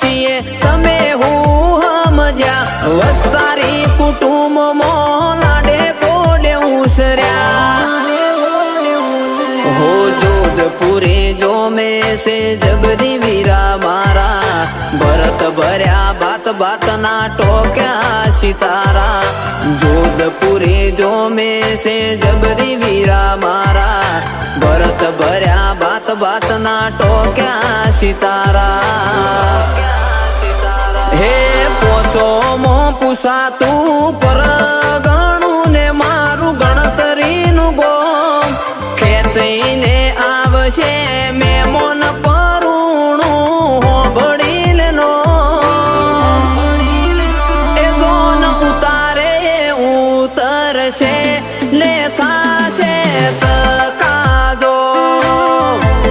છીએ તમે હું સમજ્યા વસ્તારી કુટુંબમાં લાડે કોડે ઉસર્યા हो जोधपुरे जो में से जबरी वीरा मारा भरत भर्या बात बात ना टोक्या सितारा जोधपुरे जो में से जबरी वीरा मारा भरत भर्या बात बात ना टोक्या सितारा हे पोचो मो पुसा तू परगण